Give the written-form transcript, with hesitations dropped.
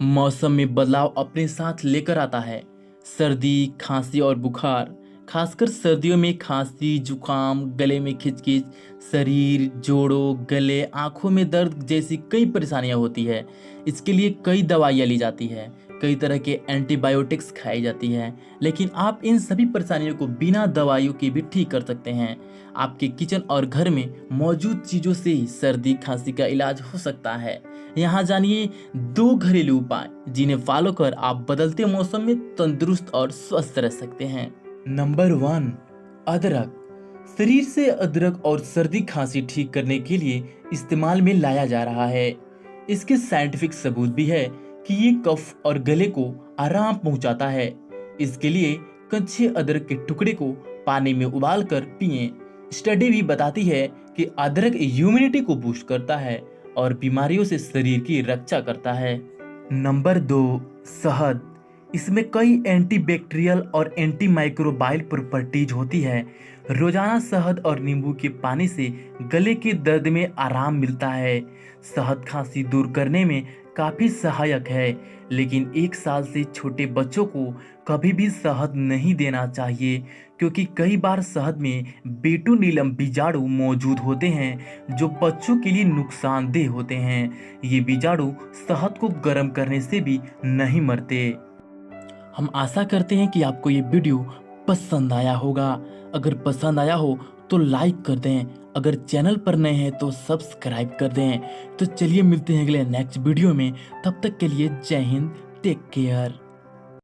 मौसम में बदलाव अपने साथ लेकर आता है सर्दी, खांसी और बुखार। खासकर सर्दियों में खांसी, जुकाम, गले में खिंचखिच, शरीर, जोड़ों, गले, आंखों में दर्द जैसी कई परेशानियां होती है। इसके लिए कई दवाइयां ली जाती है, कई तरह के एंटीबायोटिक्स खाई जाती है, लेकिन आप इन सभी परेशानियों को बिना दवाइयों के भी ठीक कर सकते हैं। आपके किचन और घर में मौजूद चीज़ों से ही सर्दी खांसी का इलाज हो सकता है। यहाँ जानिए 2 घरेलू उपाय जिन्हें फॉलो कर आप बदलते मौसम में तंदुरुस्त और स्वस्थ रह सकते हैं। नंबर 1, अदरक। शरीर से अदरक और सर्दी खांसी ठीक करने के लिए इस्तेमाल में लाया जा रहा है। इसके साइंटिफिक सबूत भी है कि ये कफ और गले को आराम पहुंचाता है। इसके लिए कच्चे अदरक के टुकड़े को पानी में उबाल कर पिएं। स्टडी भी बताती है कि अदरक इम्यूनिटी को बूस्ट करता है और बीमारियों से शरीर की रक्षा करता है। नंबर 2, शहद। इसमें कई एंटीबैक्टीरियल और एंटी माइक्रोबाइल प्रॉपर्टीज होती है। रोजाना शहद और नींबू के पानी से गले के दर्द में आराम मिलता है। शहद खांसी दूर करने में काफी सहायक है, लेकिन 1 साल से छोटे बच्चों को कभी भी शहद नहीं देना चाहिए, क्योंकि कई बार शहद में बेटुनिलम बीजाणु मौजूद होते हैं जो बच्चों के लिए नुकसानदेह होते हैं। ये बीजाणु शहद को गर्म करने से भी नहीं मरते। हम आशा करते हैं कि आपको ये वीडियो पसंद आया होगा। अगर पसंद आया हो तो लाइक कर दें, अगर चैनल पर नए हैं तो सब्सक्राइब कर दें। तो चलिए मिलते हैं अगले नेक्स्ट वीडियो में, तब तक के लिए जय हिंद, टेक केयर।